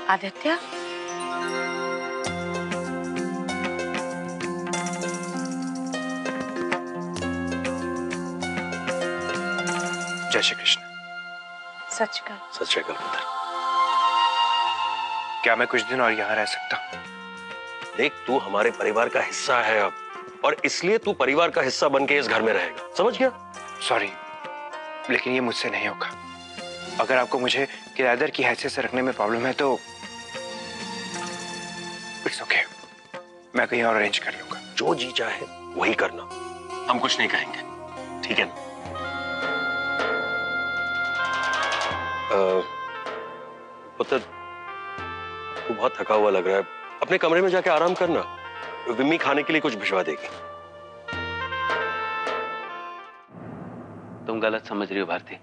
आदित्य, जय श्री कृष्ण। सच कर। सच है पुत्र। क्या मैं कुछ दिन और यहाँ रह सकता हूँ? देख, तू हमारे परिवार का हिस्सा है अब, और इसलिए तू परिवार का हिस्सा बन के इस घर में रहेगा, समझ गया? सॉरी, लेकिन ये मुझसे नहीं होगा। अगर आपको मुझे किराएदार की हैसियत से रखने में प्रॉब्लम है तो इट्स ओके, मैं कहीं और अरेंज कर लूंगा। जो जी चाहे वही करना, हम कुछ नहीं कहेंगे, ठीक है ना? पुत्र, तू बहुत थका हुआ लग रहा है, अपने कमरे में जाके आराम करना। विम्मी खाने के लिए कुछ भिजवा देगी। तुम गलत समझ रही हो भारती।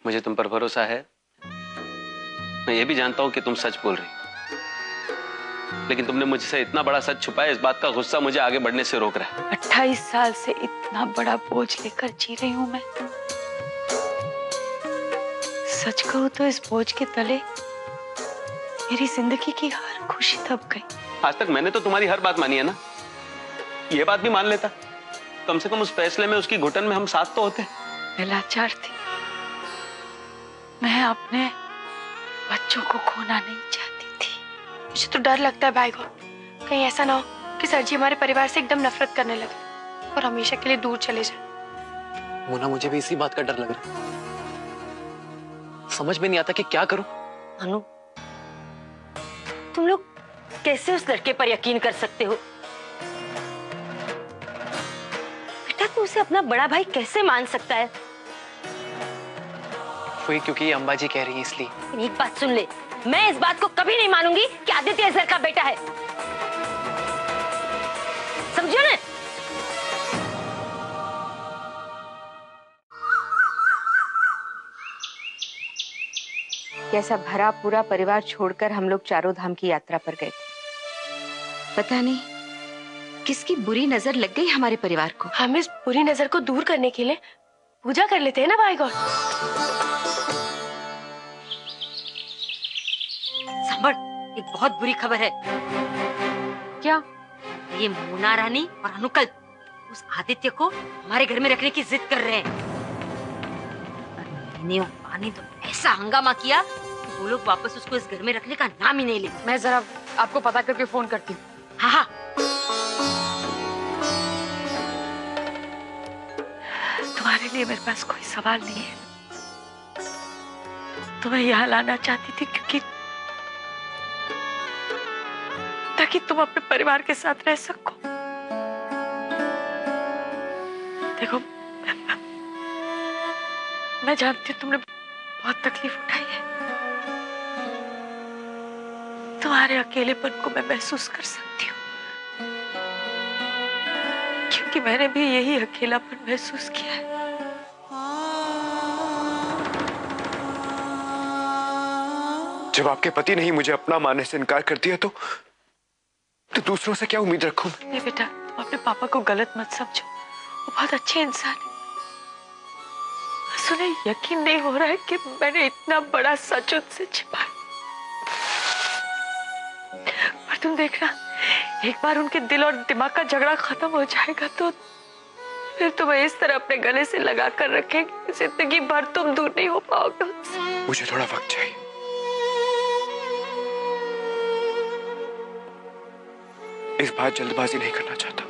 मुझे तुम पर भरोसा है। मैं ये भी जानता हूं कि तुम सच बोल रही हो, लेकिन तुमने मुझसे इतना बड़ा सच छुपाया, इस बात का गुस्सा मुझे आगे बढ़ने से रोक रहा है। 28 साल से इतना बड़ा बोझ लेकर जी रही हूं मैं। सच कहूं तो इस बोझ के तले मेरी जिंदगी की हर खुशी दब गई। आज तक मैंने तो तुम्हारी हर बात मानी है ना, ये बात भी मान लेता। कम से कम उस फैसले में, उसकी घुटन में हम साथ तो होते। मैं लाचार थी। मैं अपने बच्चों को खोना नहीं चाहती थी। मुझे तो डर लगता है भाई को, कहीं ऐसा ना हो कि सर जी हमारे परिवार से एकदम नफरत करने लगे और हमेशा के लिए दूर चले जाए। मोना, मुझे भी इसी बात का डर लग रहा है। समझ में नहीं आता कि क्या करूं। अनु, तुम लोग कैसे उस लड़के पर यकीन कर सकते हो? बेटा, तू उसे अपना बड़ा भाई कैसे मान सकता है? वही क्योंकि ये अंबाजी कह रही है इसलिए। एक बात सुन ले, मैं इस बात को कभी नहीं मानूंगी कि आदित्य इस घर का बेटा है। समझो ना? कैसा भरा पूरा परिवार छोड़कर हम लोग चारों धाम की यात्रा पर गए थे। पता नहीं किसकी बुरी नजर लग गई हमारे परिवार को। हम इस बुरी नजर को दूर करने के लिए पूजा कर लेते हैं ना भाई गौर। संभल, एक बहुत बुरी खबर है। क्या? ये मोना रानी और अनुकल्प उस आदित्य को हमारे घर में रखने की जिद कर रहे हैं। मैंने और पानी तो ऐसा हंगामा किया कि वो लोग वापस उसको इस घर में रखने का नाम ही नहीं ले। मैं जरा आपको पता करके फोन करती हूँ। हाँ हाँ। तुम्हारे लिए मेरे पास कोई सवाल नहीं है। तुम्हें यहाँ लाना चाहती थी क्योंकि ताकि तुम अपने परिवार के साथ रह सको। देखो, मैं जानती हूँ तुमने बहुत तकलीफ उठाई है। तुम्हारे अकेलेपन को मैं महसूस कर सकती हूँ, क्योंकि मैंने भी यही अकेलापन महसूस किया है। जब आपके पति ने ही मुझे अपना मानने से इनकार कर दिया तो दूसरों से क्या उम्मीद रखूं? नहीं बेटा, तुम अपने पापा को गलत मत समझो। वो बहुत अच्छे इंसान है। बस उन्हें यकीन नहीं हो रहा है कि मैंने इतना बड़ा सच उनसे छिपाया। पर तुम देखना, एक बार उनके दिल और दिमाग का झगड़ा खत्म हो जाएगा तो फिर तुम्हें इस तरह अपने गले से लगा कर रखेंगे, जिंदगी भर तुम दूर नहीं हो पाओगे उनसे। मुझे थोड़ा वक्त चाहिए। इस बार जल्दबाजी नहीं करना चाहता।